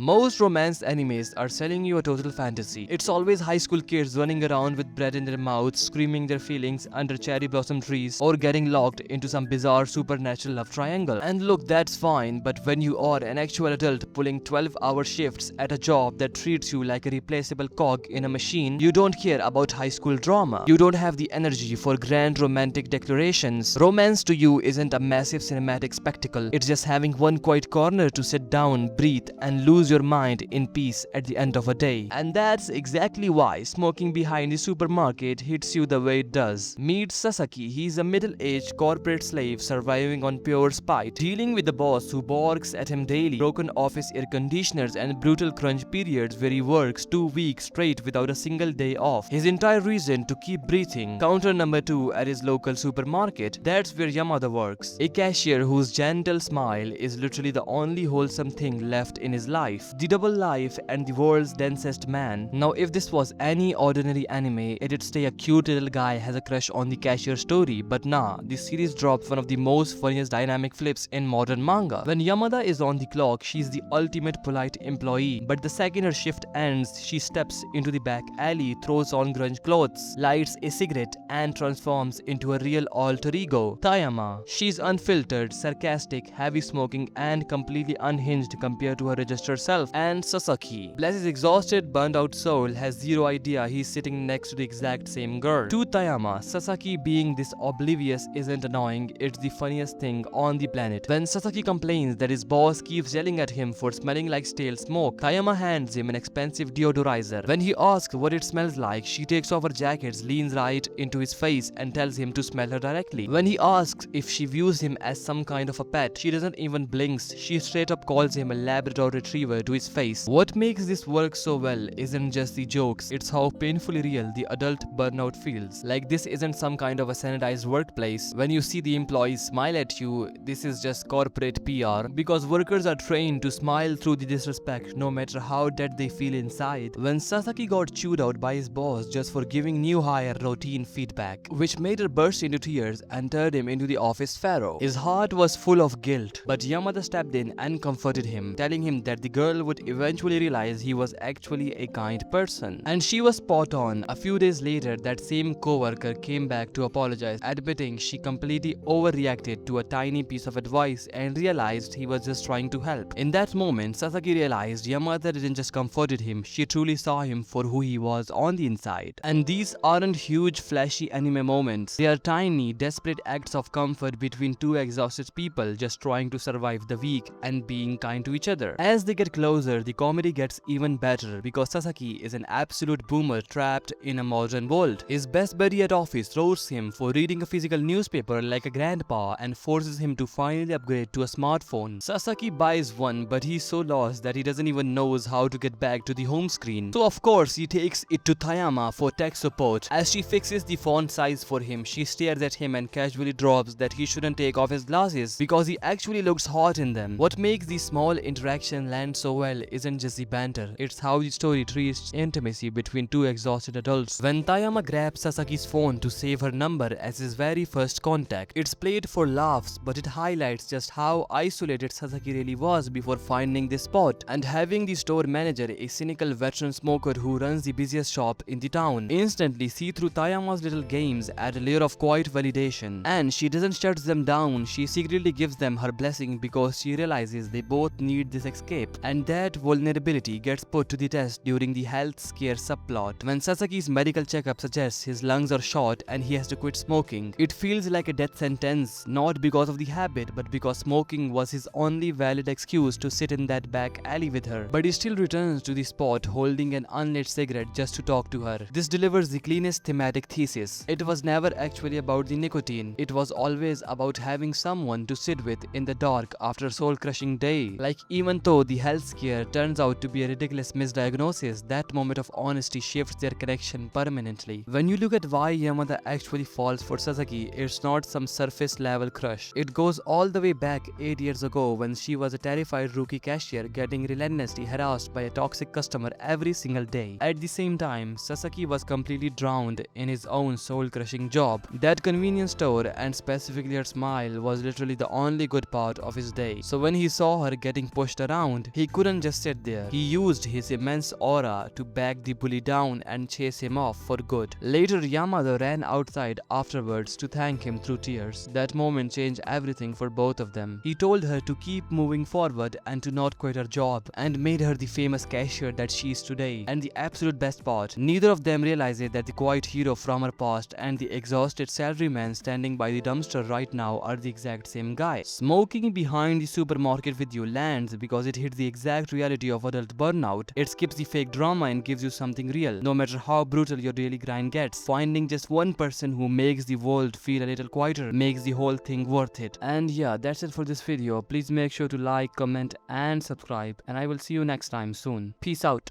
Most romance animes are selling you a total fantasy. It's always high school kids running around with bread in their mouths, screaming their feelings under cherry blossom trees, or getting locked into some bizarre supernatural love triangle. And look, that's fine, but when you are an actual adult pulling 12-hour shifts at a job that treats you like a replaceable cog in a machine, you don't care about high school drama. You don't have the energy for grand romantic declarations. Romance to you isn't a massive cinematic spectacle. It's just having one quiet corner to sit down, breathe, and lose your mind in peace at the end of a day. And that's exactly why smoking behind the supermarket hits you the way it does. Meet Sasaki. He's a middle-aged corporate slave surviving on pure spite, dealing with the boss who barks at him daily, broken office air conditioners, and brutal crunch periods where he works 2 weeks straight without a single day off. His entire reason to keep breathing. Counter number 2 at his local supermarket. That's where Yamada works, a cashier whose gentle smile is literally the only wholesome thing left in his life. The double life and the world's densest man. Now, if this was any ordinary anime, it'd stay a cute little guy has a crush on the cashier story, but nah, this series drops one of the most funniest dynamic flips in modern manga. When Yamada is on the clock, she's the ultimate polite employee, but the second her shift ends, she steps into the back alley, throws on grunge clothes, lights a cigarette, and transforms into a real alter ego, Tayama. She's unfiltered, sarcastic, heavy smoking, and completely unhinged compared to her registered self. And Sasaki, bless his exhausted, burned out soul, has zero idea he's sitting next to the exact same girl. To Tayama, Sasaki being this oblivious isn't annoying, it's the funniest thing on the planet. When Sasaki complains that his boss keeps yelling at him for smelling like stale smoke, Tayama hands him an expensive deodorizer. When he asks what it smells like, she takes off her jackets, leans right into his face, and tells him to smell her directly. When he asks if she views him as some kind of a pet, she doesn't even blinks. She straight up calls him a Labrador retriever to his face. What makes this work so well isn't just the jokes, it's how painfully real the adult burnout feels. Like, this isn't some kind of a sanitized workplace. When you see the employees smile at you, this is just corporate PR, because workers are trained to smile through the disrespect no matter how dead they feel inside. When Sasaki got chewed out by his boss just for giving new hire routine feedback, which made her burst into tears and turned him into the office pharaoh, his heart was full of guilt. But Yamada stepped in and comforted him, telling him that the girl would eventually realize he was actually a kind person. And she was spot on. A few days later, that same co-worker came back to apologize, admitting she completely overreacted to a tiny piece of advice and realized he was just trying to help. In that moment, Sasaki realized Yamada didn't just comforted him, she truly saw him for who he was on the inside. And these aren't huge flashy anime moments, they are tiny, desperate acts of comfort between two exhausted people just trying to survive the week and being kind to each other. As they get closer, the comedy gets even better because Sasaki is an absolute boomer trapped in a modern world. His best buddy at office roasts him for reading a physical newspaper like a grandpa and forces him to finally upgrade to a smartphone. Sasaki buys one, but he's so lost that he doesn't even knows how to get back to the home screen. So of course he takes it to Tayama for tech support. As she fixes the font size for him, she stares at him and casually drops that he shouldn't take off his glasses because he actually looks hot in them. What makes the small interaction land so well isn't just the banter, it's how the story treats intimacy between two exhausted adults. When Tayama grabs Sasaki's phone to save her number as his very first contact, it's played for laughs, but it highlights just how isolated Sasaki really was before finding this spot. And having the store manager, a cynical veteran smoker who runs the busiest shop in the town, instantly see through Tayama's little games, add a layer of quiet validation. And she doesn't shut them down, she secretly gives them her blessing because she realizes they both need this escape. And that vulnerability gets put to the test during the health scare subplot. When Sasaki's medical checkup suggests his lungs are shot and he has to quit smoking, it feels like a death sentence, not because of the habit, but because smoking was his only valid excuse to sit in that back alley with her. But he still returns to the spot holding an unlit cigarette just to talk to her. This delivers the cleanest thematic thesis. It was never actually about the nicotine, it was always about having someone to sit with in the dark after a soul-crushing day. Like, even though the health scare turns out to be a ridiculous misdiagnosis, that moment of honesty shifts their connection permanently. When you look at why Yamada actually falls for Sasaki, it's not some surface level crush. It goes all the way back 8 years ago when she was a terrified rookie cashier getting relentlessly harassed by a toxic customer every single day. At the same time, Sasaki was completely drowned in his own soul-crushing job. That convenience store, and specifically her smile, was literally the only good part of his day. So when he saw her getting pushed around, he couldn't just sit there. He used his immense aura to back the bully down and chase him off for good. Later, Yamada ran outside afterwards to thank him through tears. That moment changed everything for both of them. He told her to keep moving forward and to not quit her job, and made her the famous cashier that she is today. And the absolute best part, neither of them realized that the quiet hero from her past and the exhausted salaryman standing by the dumpster right now are the exact same guy. Smoking behind the supermarket with you lands because it hits the exact reality of adult burnout. It skips the fake drama and gives you something real, no matter how brutal your daily grind gets. Finding just one person who makes the world feel a little quieter makes the whole thing worth it. And yeah, that's it for this video. Please make sure to like, comment and subscribe, and I will see you next time soon. Peace out.